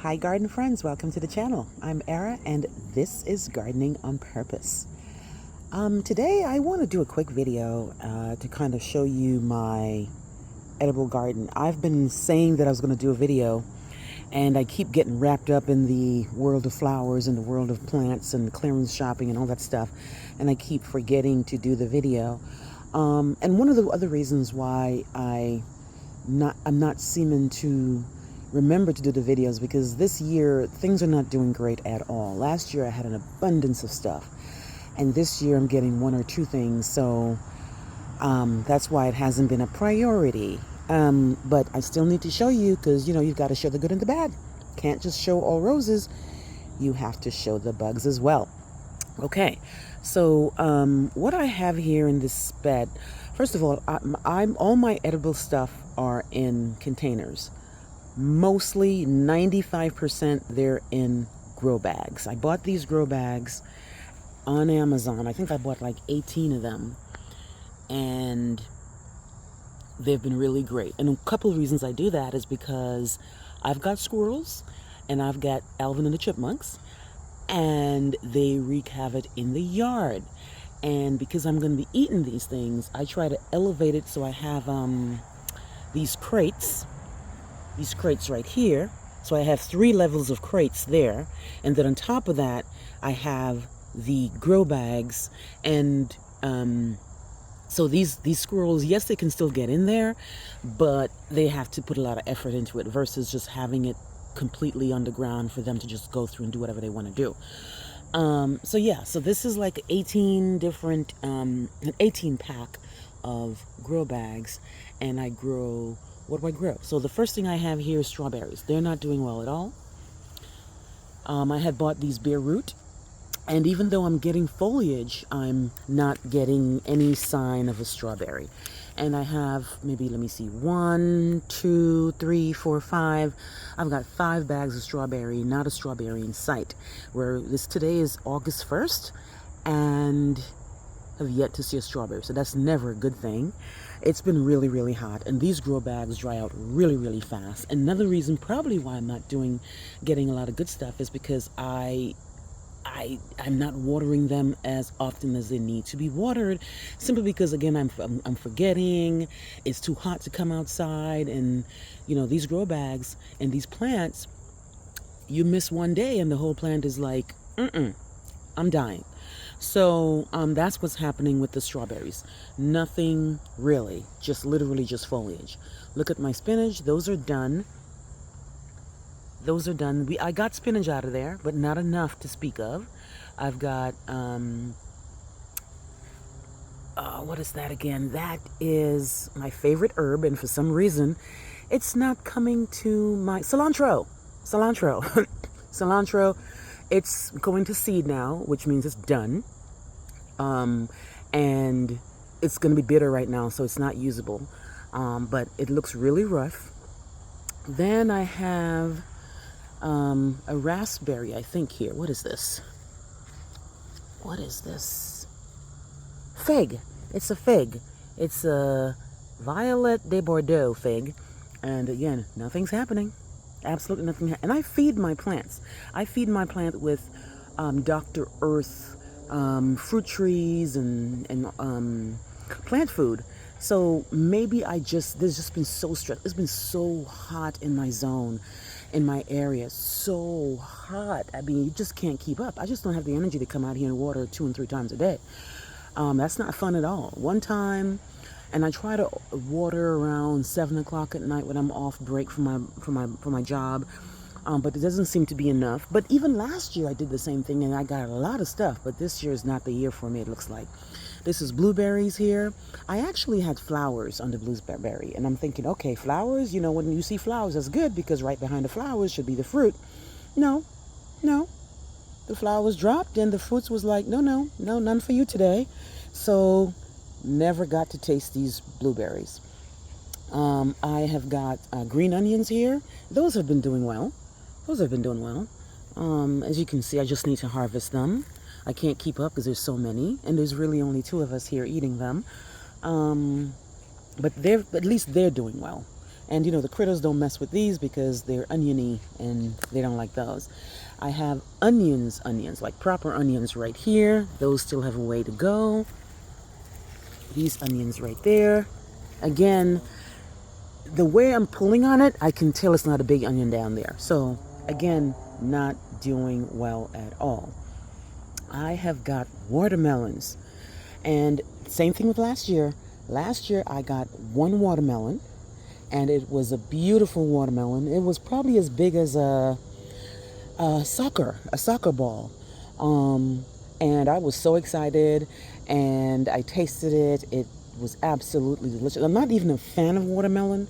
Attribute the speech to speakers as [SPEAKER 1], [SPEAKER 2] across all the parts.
[SPEAKER 1] Hi garden friends, welcome to the channel. I'm Era and this is Gardening on Purpose. Today I want to do a quick video to kind of show you my edible garden. I've been saying that I was going to do a video and I keep getting wrapped up in the world of flowers and the world of plants and clearance shopping and all that stuff, and I keep forgetting to do the video. And one of the other reasons why I'm not seeming to remember to do the videos because this year things are not doing great at all. Last year I had an abundance of stuff, and this year I'm getting one or two things, so that's why it hasn't been a priority. But I still need to show you because you've got to show the good and the bad. Can't just show all roses, you have to show the bugs as well. Okay, so what I have here in this bed, first of all, all my edible stuff are in containers. Mostly 95% they're in grow bags. I bought these grow bags on Amazon. I think I bought like 18 of them, and they've been really great. And a couple of reasons I do that is because I've got squirrels and I've got Alvin and the Chipmunks, and they wreak havoc in the yard. And because I'm going to be eating these things, I try to elevate it, so I have these crates right here. So I have 3 levels of crates there, and then on top of that I have the grow bags. And so these squirrels, yes, they can still get in there, but they have to put a lot of effort into it versus just having it completely underground for them to just go through and do whatever they want to do. So yeah, so this is like 18 different an 18 pack of grow bags, and I grow, what do I grow? So the first thing I have here is strawberries. They're not doing well at all. I had bought these bare root, and even though I'm getting foliage, I'm not getting any sign of a strawberry. And I have maybe, let me see, 1, 2, 3, 4, 5. I've got 5 bags of strawberry, not a strawberry in sight. Today is August 1st, and have yet to see a strawberry. So that's never a good thing. It's been really, really hot, and these grow bags dry out really, really fast. Another reason probably why I'm not getting a lot of good stuff is because I'm not watering them as often as they need to be watered, simply because, again, I'm forgetting. It's too hot to come outside, and these grow bags and these plants, you miss one day and the whole plant is like, I'm dying. So that's what's happening with the strawberries. Nothing really, literally just foliage. Look at my spinach. Those are done. I got spinach out of there, but not enough to speak of. I've got what is that again? That is my favorite herb, and for some reason it's not coming to my cilantro. Cilantro. It's going to seed now, which means it's done. And it's going to be bitter right now, so it's not usable. But it looks really rough. Then I have a raspberry, I think, here. What is this? Fig. It's a fig. It's a Violet de Bordeaux fig. And again, nothing's happening. Absolutely nothing. And I feed my plants. I feed my plant with Dr. Earth fruit trees and plant food. So maybe there's just been so stressed. It's been so hot in my zone, in my area. So hot. I mean, you just can't keep up. I just don't have the energy to come out here and water 2 and 3 times a day. That's not fun at all. One time, and I try to water around 7 o'clock at night when I'm off break from my job. But it doesn't seem to be enough. But even last year I did the same thing, and I got a lot of stuff. But this year is not the year for me, it looks like. This is blueberries here. I actually had flowers on the blueberry, and I'm thinking, okay, flowers, when you see flowers, that's good, because right behind the flowers should be the fruit. No. The flowers dropped, and the fruits was like, no, none for you today. So never got to taste these blueberries. I have got green onions here. Those have been doing well. As you can see, I just need to harvest them. I can't keep up because there's so many, and there's really only 2 of us here eating them. But at least they're doing well. And the critters don't mess with these because they're oniony and they don't like those. I have onions, like proper onions right here. Those still have a way to go. These onions right there. Again, the way I'm pulling on it, I can tell it's not a big onion down there. So again, not doing well at all. I have got watermelons. And same thing with last year. Last year I got one watermelon, and it was a beautiful watermelon. It was probably as big as a soccer ball. And I was so excited, and I tasted it. It was absolutely delicious. I'm not even a fan of watermelon,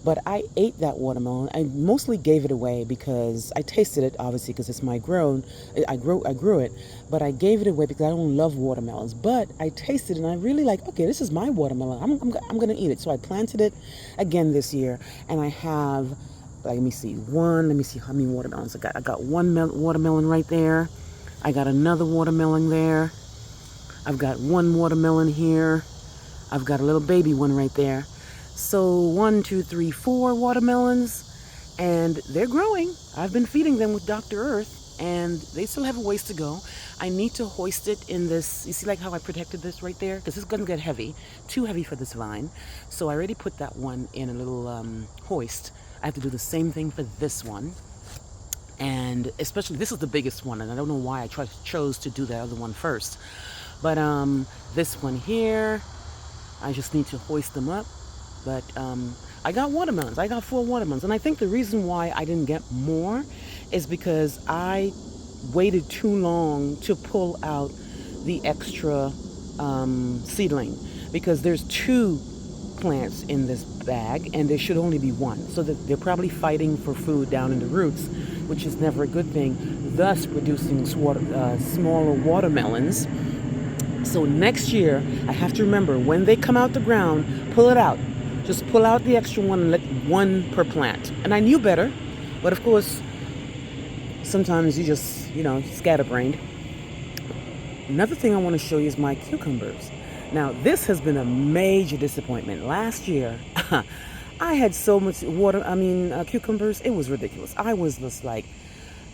[SPEAKER 1] but I ate that watermelon. I mostly gave it away because I tasted it, obviously, because it's my grown. I grew it, but I gave it away because I don't love watermelons. But I tasted it, and I really like. Okay, this is my watermelon. I'm gonna eat it. So I planted it again this year, and I have. Let me see how many watermelons I got. I got one watermelon right there. I got another watermelon there. I've got one watermelon here. I've got a little baby one right there. So 1, 2, 3, 4 watermelons, and they're growing. I've been feeding them with Dr. Earth, and they still have a ways to go. I need to hoist it in this. You see like how I protected this right there? Because it's going to get heavy, too heavy for this vine. So I already put that one in a little hoist. I have to do the same thing for this one. And especially, this is the biggest one, and I don't know why I chose to do the other one first. But this one here, I just need to hoist them up. But I got watermelons. I got 4 watermelons. And I think the reason why I didn't get more is because I waited too long to pull out the extra seedling. Because there's 2 plants in this bag, and there should only be 1. So that they're probably fighting for food down in the roots, which is never a good thing, thus producing smaller watermelons. So next year, I have to remember, when they come out the ground, pull it out. Just pull out the extra one and let 1 per plant. And I knew better, but of course, sometimes you just, scatterbrained. Another thing I want to show you is my cucumbers. Now, this has been a major disappointment. Last year, I had so much cucumbers, it was ridiculous. I was just like,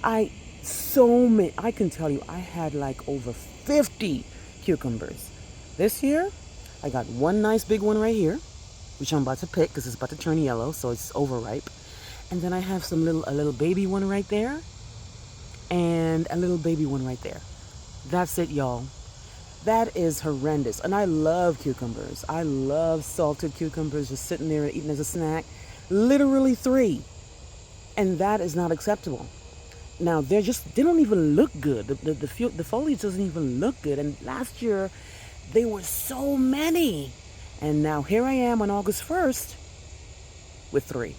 [SPEAKER 1] I can tell you, I had like over 50 cucumbers. This year, I got one nice big one right here, which I'm about to pick because it's about to turn yellow, so it's overripe. And then I have a little baby one right there, and a little baby one right there. That's it, y'all. That is horrendous. And I love cucumbers. I love salted cucumbers, just sitting there and eating as a snack. Literally 3. And that is not acceptable. Now, they don't even look good. The foliage doesn't even look good. And last year, they were so many. And now here I am on August 1st with 3.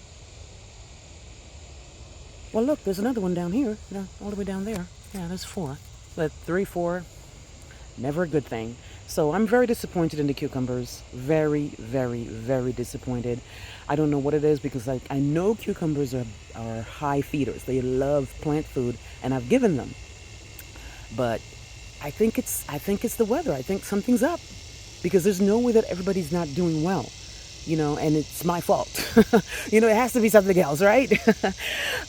[SPEAKER 1] Well, look, there's another one down here, all the way down there. Yeah, there's 4. But 3, 4, never a good thing. So I'm very disappointed in the cucumbers. Very, very, very disappointed. I don't know what it is because I know cucumbers are high feeders. They love plant food, and I've given them. But I think it's the weather. I think something's up because there's no way that everybody's not doing well. And it's my fault. It has to be something else, right?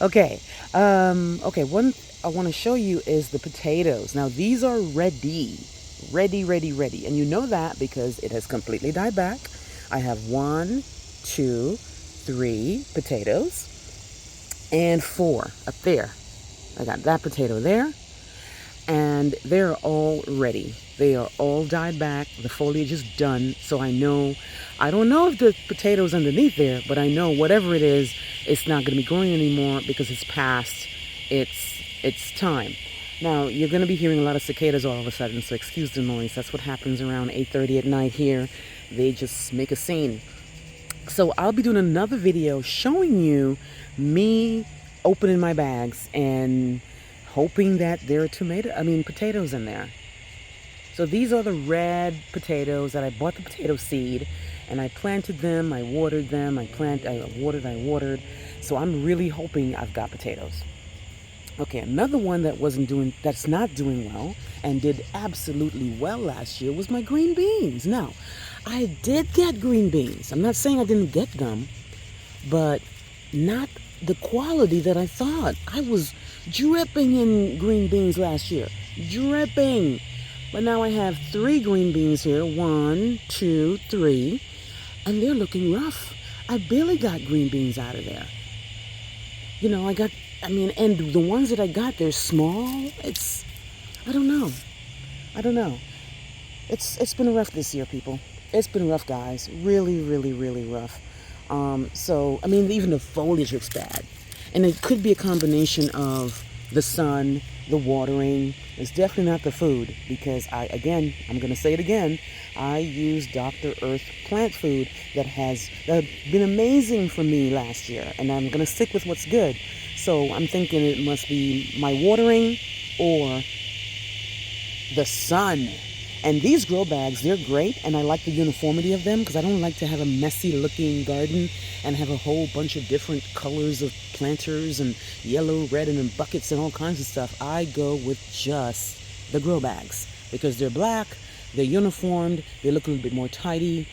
[SPEAKER 1] Okay. One I want to show you is the potatoes. Now, these are ready. And you know that because it has completely died back. I have 1, 2, 3 potatoes and 4 up there. I got that potato there, and they're all ready. They are all died back. The foliage is done. So I don't know if the potato's underneath there, but I know whatever it is, it's not going to be growing anymore because it's past its time. Now, you're going to be hearing a lot of cicadas all of a sudden, so excuse the noise. That's what happens around 8:30 at night here. They just make a scene. So I'll be doing another video showing you me opening my bags and hoping that there are potatoes in there. So these are the red potatoes that I bought the potato seed, and I planted them, I watered them, I watered. So I'm really hoping I've got potatoes. Okay, another one that's not doing well and did absolutely well last year was my green beans. Now, I did get green beans. I'm not saying I didn't get them, but not the quality that I thought. I was dripping in green beans last year. Dripping. But now I have 3 green beans here. 1, 2, 3. And they're looking rough. I barely got green beans out of there. And the ones that I got, they're small. I don't know. It's been rough this year, people. It's been rough, guys. Really, really, really rough. Even the foliage looks bad. And it could be a combination of the sun, the watering. It's definitely not the food, because I'm going to say it again, I use Dr. Earth plant food that has been amazing for me last year, and I'm going to stick with what's good. So I'm thinking it must be my watering or the sun. And these grow bags, they're great, and I like the uniformity of them because I don't like to have a messy looking garden and have a whole bunch of different colors of planters and yellow, red, and in buckets and all kinds of stuff. I go with just the grow bags because they're black, they're uniformed, they look a little bit more tidy.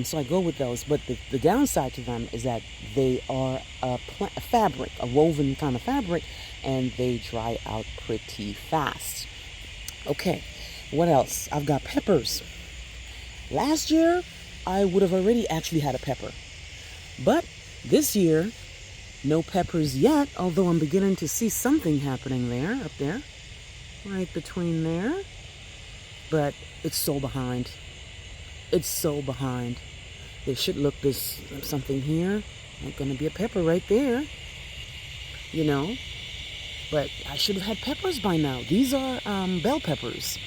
[SPEAKER 1] So I go with those. But the downside to them is that they are a fabric, a woven kind of fabric, and they dry out pretty fast. Okay. What else? I've got peppers. Last year, I would have already actually had a pepper. But this year, no peppers yet, although I'm beginning to see something happening there, up there, right between there. But it's so behind. It's so behind. There should look, there's something here. Not going to be a pepper right there. But I should have had peppers by now. These are bell peppers.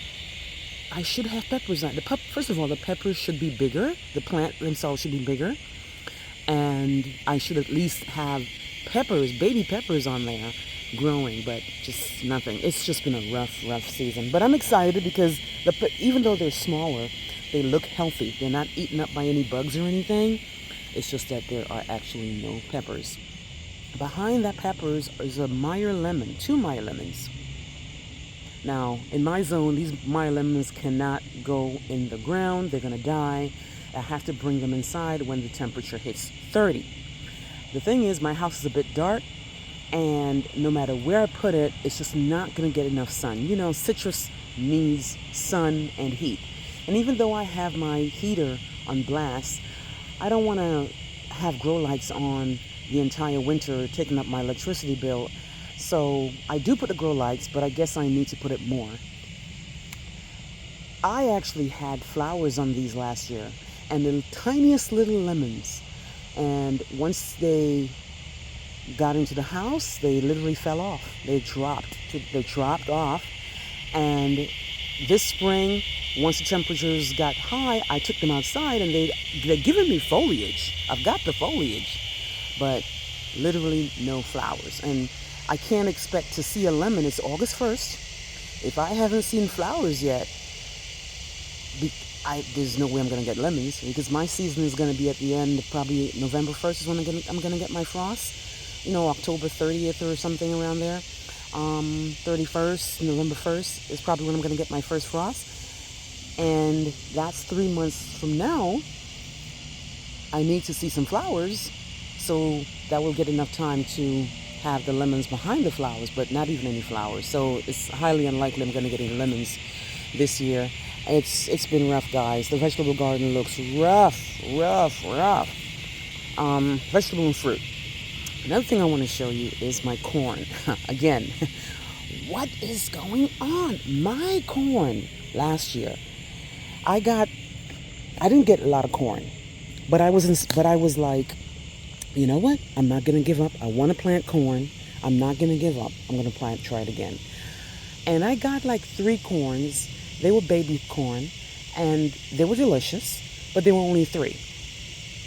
[SPEAKER 1] I should have peppers on. First of all, the peppers should be bigger. The plant themselves should be bigger. And I should at least have peppers, baby peppers on there growing, but just nothing. It's just been a rough season. But I'm excited because even though they're smaller, they look healthy. They're not eaten up by any bugs or anything. It's just that there are actually no peppers. Behind that peppers is a Meyer lemon, 2 Meyer lemons. Now, in my zone, these Meyer lemons cannot go in the ground. They're going to die. I have to bring them inside when the temperature hits 30. The thing is, my house is a bit dark, and no matter where I put it, it's just not going to get enough sun. Citrus needs sun and heat. And even though I have my heater on blast, I don't want to have grow lights on the entire winter, taking up my electricity bill. So I do put the grow lights, but I guess I need to put it more. I actually had flowers on these last year, and the tiniest little lemons. And once they got into the house, they literally fell off. They dropped off. And this spring, once the temperatures got high, I took them outside, and they're giving me foliage. I've got the foliage, but literally no flowers. And I can't expect to see a lemon. It's August 1st. If I haven't seen flowers yet, there's no way I'm going to get lemons, because my season is going to be at the end, probably November 1st is when I'm going to get my frost. October 30th or something around there. 31st, November 1st is probably when I'm going to get my first frost. And that's 3 months from now. I need to see some flowers, so that will get enough time to have the lemons behind the flowers, but not even any flowers. So it's highly unlikely I'm going to get any lemons this year. It's been rough, guys. The vegetable garden looks rough. Vegetable and fruit. Another thing I want to show you is my corn. Again, what is going on? My corn last year, I didn't get a lot of corn, but I was like, you know what? I'm not going to give up. I want to plant corn. I'm not going to give up. I'm going to try it again. And I got like 3 corns. They were baby corn, and they were delicious, but they were only 3.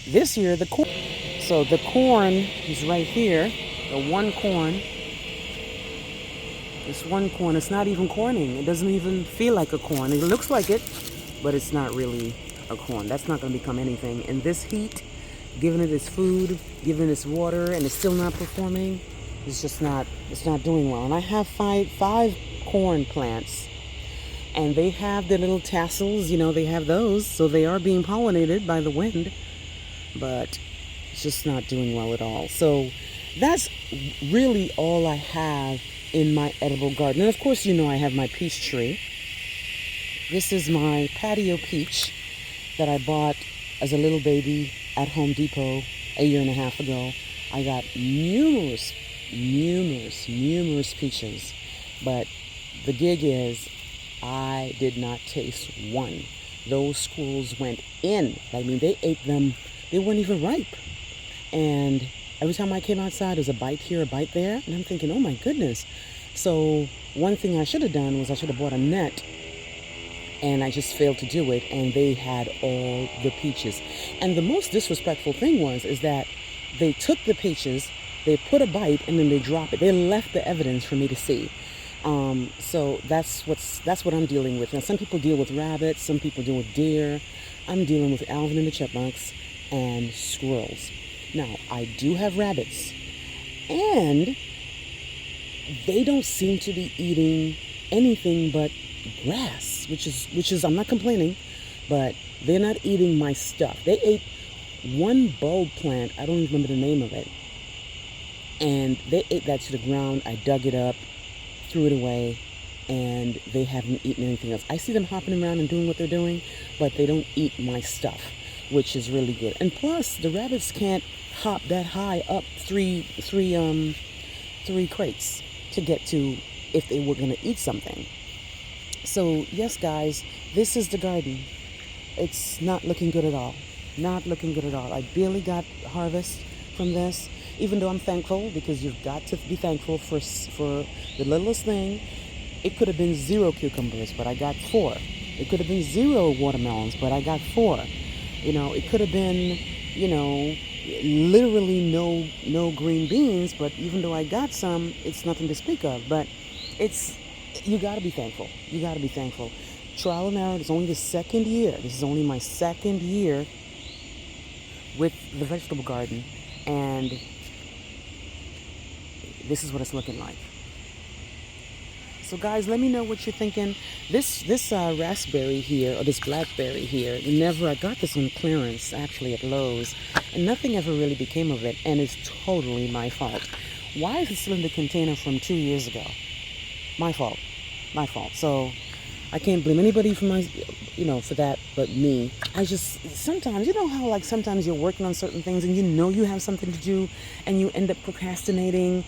[SPEAKER 1] This year, the corn is right here. The one corn. This one corn, it's not even corning. It doesn't even feel like a corn. It looks like it, but it's not really a corn. That's not going to become anything. And this heat, giving it its food, giving it its water, and it's still not performing, it's not doing well. And I have five corn plants, and they have the little tassels, they have those, so they are being pollinated by the wind, but just not doing well at all. So that's really all I have in my edible garden. And of course, you know I have my peach tree. This is my patio peach that I bought as a little baby at Home Depot a year and a half ago. I got numerous peaches, but the gig is I did not taste one. Those squirrels went in. I mean, they ate them. They weren't even ripe. And every time I came outside, there's a bite here, a bite there. And I'm thinking, oh my goodness. So one thing I should have done was I should have bought a net. And I just failed to do it. And they had all the peaches. And the most disrespectful thing is that they took the peaches, they put a bite, and then they drop it. They left the evidence for me to see. So that's what I'm dealing with. Now, some people deal with rabbits, some people deal with deer. I'm dealing with Alvin and the Chipmunks and squirrels. Now, I do have rabbits, and they don't seem to be eating anything but grass, which is I'm not complaining, but they're not eating my stuff. They ate one bulb plant, I don't even remember the name of it, and they ate that to the ground. I dug it up, threw it away, and they haven't eaten anything else. I see them hopping around and doing what they're doing, but they don't eat my stuff, which is really good. And plus, the rabbits can't hop that high up three crates to get to if they were going to eat something. So yes, guys, this is the garden. It's not looking good at all. Not looking good at all. I barely got harvest from this, even though I'm thankful, because you've got to be thankful for the littlest thing. It could have been 0 cucumbers, but I got 4. It could have been 0 watermelons, but I got 4. You know, it could have been, you know, literally no green beans, but even though I got some, it's nothing to speak of. But you got to be thankful. You got to be thankful. Trial and error. It's only the second year. This is only my second year with the vegetable garden, and this is what it's looking like. So guys, let me know what you're thinking. This raspberry here, or this blackberry here, I got this on clearance actually at Lowe's, and nothing ever really became of it, and it's totally my fault. Why is it still in the container from 2 years ago? My fault. So I can't blame anybody for for that but me. I just, sometimes, you know how like sometimes you're working on certain things and you know you have something to do and you end up procrastinating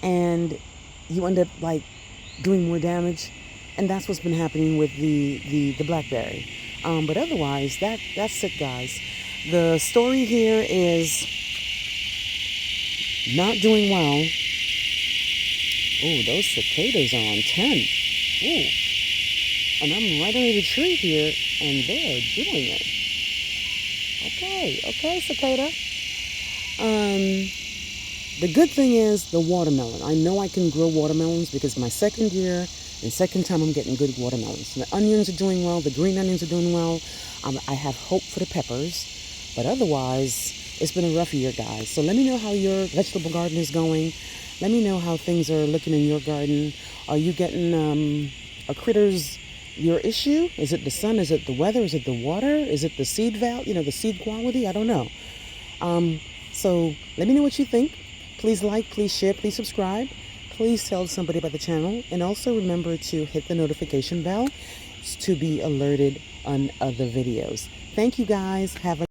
[SPEAKER 1] and you end up like doing more damage, and that's what's been happening with the blackberry. But otherwise, that's it, guys. The story here is not doing well. Oh, those cicadas are on 10. Ooh. And I'm right under the tree here, and they're doing it. Okay, cicada. The good thing is the watermelon. I know I can grow watermelons because my second year and second time I'm getting good watermelons. The onions are doing well. The green onions are doing well. I have hope for the peppers. But otherwise, it's been a rough year, guys. So let me know how your vegetable garden is going. Let me know how things are looking in your garden. Are you getting critters your issue? Is it the sun? Is it the weather? Is it the water? Is it the seed the seed quality? I don't know. So let me know what you think. Please like, please share, please subscribe. Please tell somebody about the channel. And also remember to hit the notification bell to be alerted on other videos. Thank you, guys. Have a